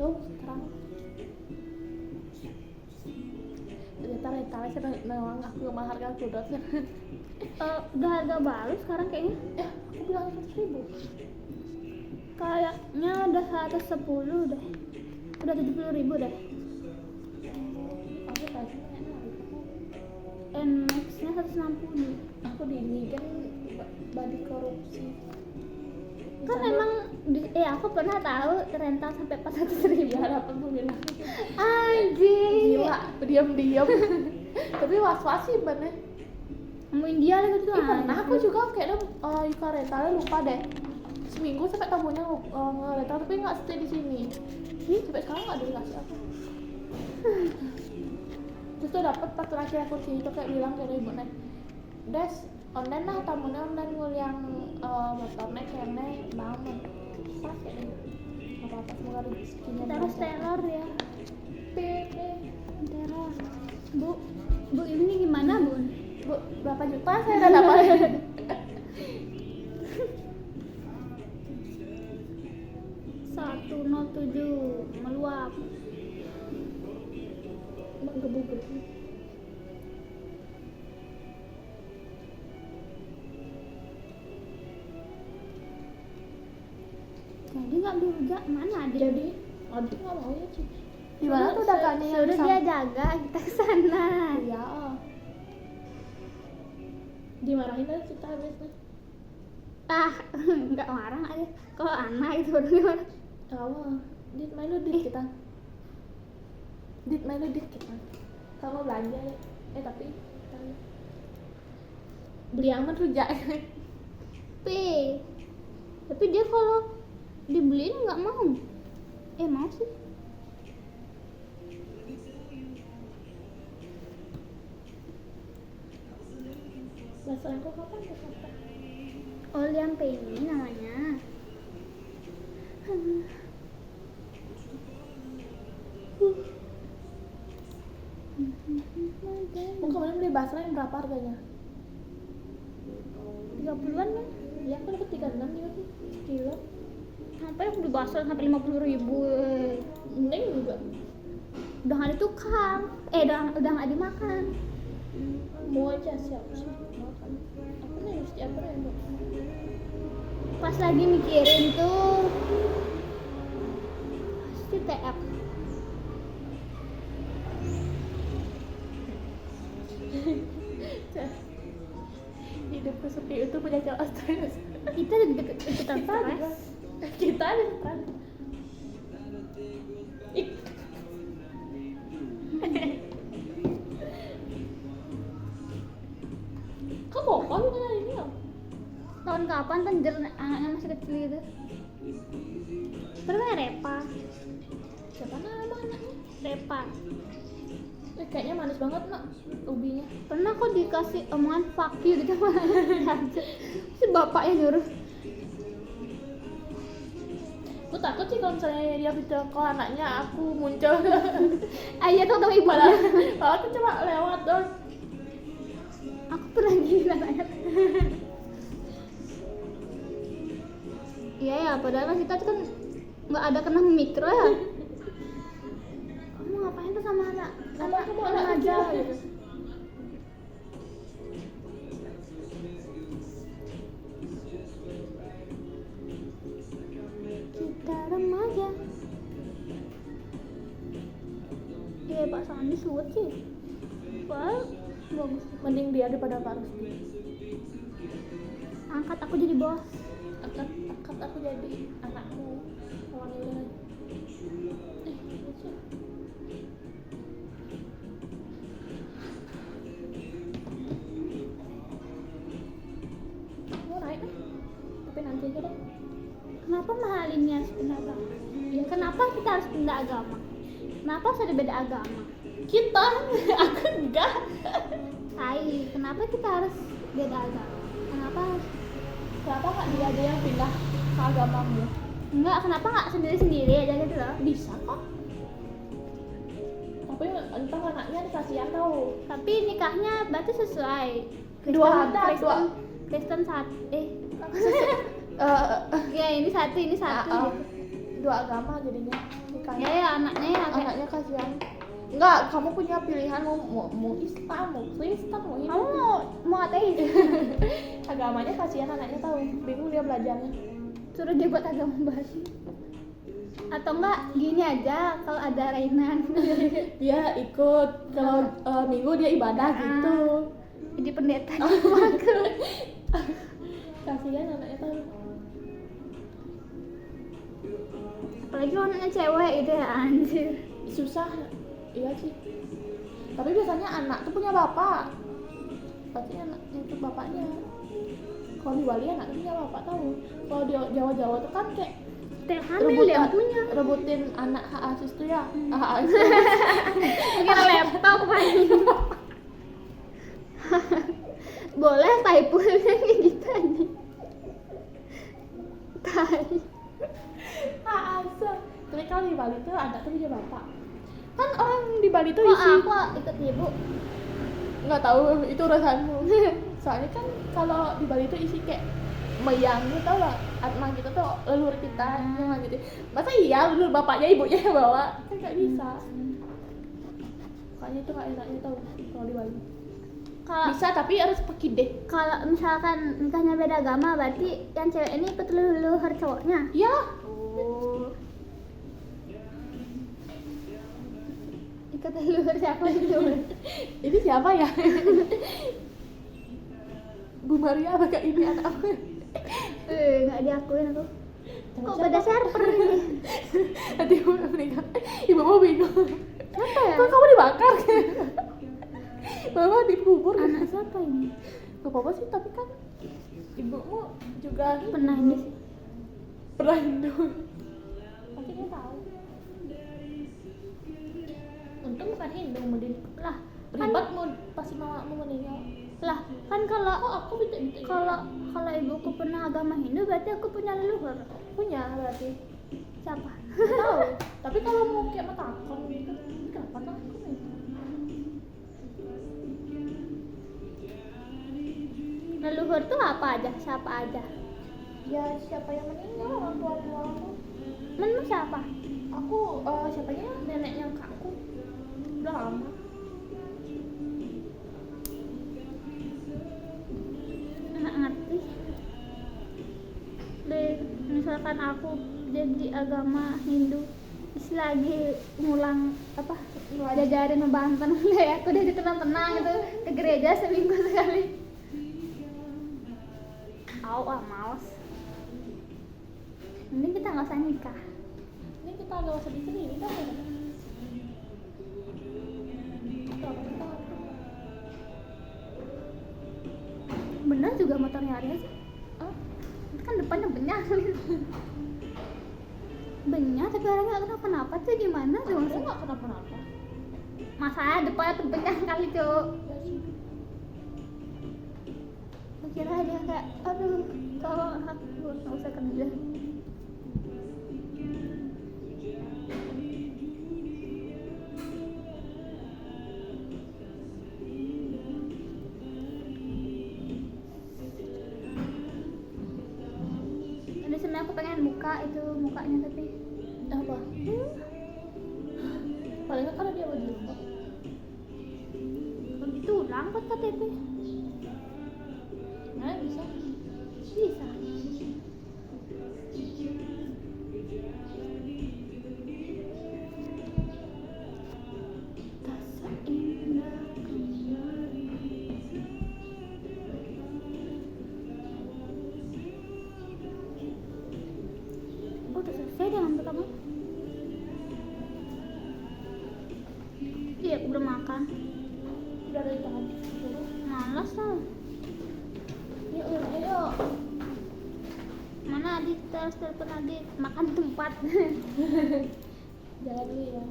tuh terang ternyata rentalnya saya memang aku menghargai kudot Udah harga baru sekarang kayaknya. aku bilang 100.000 Kayaknya udah 110 deh. Udah 70.000 deh. aku tadi Nmax nya 160. aku di ini kan body korupsi Kan emang aku pernah tahu rental sampai 400.000. ya dapat bilang Anjing. gila diam tapi was-was sih bener. Mau India lagi tuh. Pernah aku juga kayaknya Yuka rentalnya lupa deh seminggu sampai tamunya ngerental tapi nggak stay di sini sampai sekarang nggak dikasih aku terus tuh dapet pas terakhir aku sih itu kayak bilang kayak ibu nih des online lah tamunya online nguliang motornya kayaknya banget pas kayaknya apa-apa semoga rezekinya Terus teror ya. Pipi. Teror. Bu ini gimana, Bu? Bu, berapa juta saya udah dapat 107 meluap. menggebu-gebu Jadi nggak berujak mana dia? jadi Adi nggak mau ya sih di mana tuh dagangnya yang Suruh dia jaga kita kesana. iya dimarahin aja kita biasanya Nggak marah aja. Kalau anak itu baru dit main lu dit kita dit main lu dit kita kamu belanja ya tapi beli aman rujak tapi dia kalau dibeliin nggak mau. Mau sih. masalah aku kapan ya sampai Olian Penny namanya. mau kemarin beli basrah yang berapa harganya 30-an kan? ya aku dapat 36 juga sih kilo Sampai aku beli bakso sampai 50.000. mending juga Udah nggak ditukang. Udah nggak dimakan. mau aja siap sih makan aku nih mesti apa ya Mbak? Pas lagi mikirin tuh pasti TF. hidupku sepi itu punya cowok stres Kita deket stres. kita ada stres kok bokong kan ini ya Tahun kapan Tanjer anaknya masih kecil gitu? Pernah Repa. siapa nama anaknya Repa. kayaknya manis banget nak ubinya Pernah kok dikasih omongan fuck you gitu sama Tanjer. Si bapaknya nyuruh. aku takut sih kalau misalnya dia video call anaknya aku muncul Ayah tau ibu malah aku cuma lewat dong Aku pernah gini anaknya. Iya ya, padahal kan kita tuh kan nggak ada kena mikro ya. Kamu ngapain tuh sama anak kamu anak aja kecil. gitu. Kita remaja. Iya Pak Sandi suwet sih. Wah, bagus. mending dia daripada Pak Rusdi Angkat aku jadi bos. angkat aku jadi anakmu wanita lucu mau naik deh tapi nanti aja deh Kenapa mahalinnya pindah agama? Ya kenapa kita harus pindah agama? Kenapa harus ada beda agama? kita aku enggak Kenapa kita harus beda agama? Kenapa nggak dia ada yang pindah ke agamamu kenapa nggak sendiri-sendiri aja gitu loh? bisa kok tapi entah anaknya dikasihan tau Tapi nikahnya berarti sesuai Kristen satu Eh, ya ini satu ah, gitu. dua agama jadinya nikahnya Ya anaknya kasihan. Enggak, kamu punya pilihan mau Islam, mau Kristen, mau Hindu. Kamu mau ateis? Agamanya kasihan anaknya tahu, bingung dia belajarnya. Suruh dia buat agama baru. Atau enggak gini aja, kalau ada rainan Dia ikut kalau minggu dia ibadah gitu. jadi pendeta di rumahku. Kasihan anaknya tahu. Apalagi kalau anaknya cewek itu ya anjir. Susah. Iya sih. Tapi biasanya anak tuh punya bapak. Pasti anaknya itu bapaknya. Kalau di Bali anaknya punya bapak tahu. Kalau di Jawa-Jawa tuh kan kayak Tiap hamil dia punya. rebutin anak hak asus tuh ya. Hak asus. Mungkin laptop kayaknya. Boleh typo kayak gitu aja. Tai. Hak asuh. Tapi kalau di Bali tuh anak tuh punya bapak. Kan orang di Bali tuh Oh, isi aku ikut ibu. nggak tahu itu urusanmu. Soalnya kan kalau di Bali tuh isi kayak mayang gitu tau lah, atma gitu tuh leluhur kita yang gitu. Masa iya leluhur bapaknya ibunya yang bawa kan nggak bisa. Makanya itu nggak enaknya tau kalau di Bali. Kalau Bisa tapi harus pakai deh. kalau misalkan nikahnya beda agama, berarti yang cewek ini ikut leluhur cowoknya. Iya. Oh. Ikut leluhur siapa itu? Ini siapa ya? Bu Maria apakah ini anak aku? Nggak diakuin aku. Kok Siapa? beda server ini? Nanti ibu meninggal. Ibu mau bingung. Siapa ya? Kok kamu dibakar? Mama dikubur. Anak siapa ini? Gak apa-apa sih, tapi kan ibumu juga Pernah ini sih. pernah Hindu. Pasti dia tahu. Untung bukan Hindu, mending Lah, ribet mau pasti mau meninggal. lah kan kalau Kok aku bintik-bintik? kalau ibuku pernah agama Hindu, berarti aku punya leluhur. Punya berarti. Siapa? Nggak tahu. Tapi kalau mau kayak matakon gitu, kenapa tuh aku nih? Leluhur tuh apa aja? Siapa aja? Ya siapa yang meninggal, orang tua aku. Menurut siapa? Aku siapanya neneknya kakku. Udah lama. Nggak ngerti. Misalkan aku jadi agama Hindu, terus lagi ngulang apa? Jajarin membanten ya, aku udah tenang-tenang gitu ke gereja seminggu sekali. Males. Mending kita nggak usah nikah. Ini kita agak sedih sendiri kan ya? Bener juga motornya ada aja. Ah, Itu kan depannya benyah. Benyah tapi orangnya nggak kenapa-napa tuh gimana tuh aku maksudnya? nggak kenapa-napa. Masalah depannya tuh benyah kali cuk. Ya sih. Aku kira dia kayak aduh tolong aku nggak usah kerja. Ini sebenarnya aku pengen buka itu mukanya tapi Apa? Paling nggak karena dia wajib. begitu ulang kok KTP Nah bisa. bisa. Rasa indah kembali. Oh, udah selesai dengan kamu? Iya, aku belum makan. Udah dari tadi. Malas lah. Yuk, ayo. Mana Adit? Kita harus telepon Adit. Makan di tempat. Jalan dulu ya.